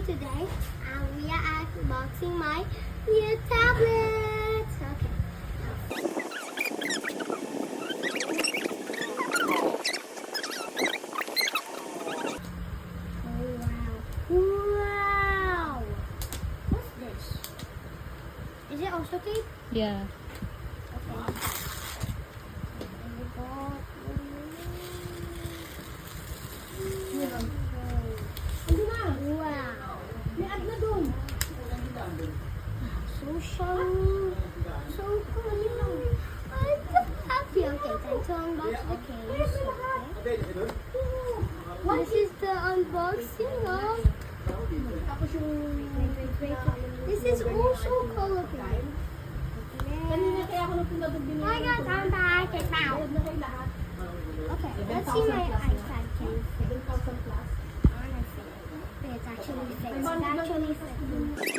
today. We are unboxing my new tablet. Okay. Oh wow! Wow! What's this? Is it also tape? Yeah. Okay. Wow. So shiny. So cool. I'm so happy. Okay, time to unbox the case. Okay. This is the unboxing of. This is also colorful. Oh my God, I'm back. It's out. Okay, let's see my iPad case. It's actually fixed. It actually fixed.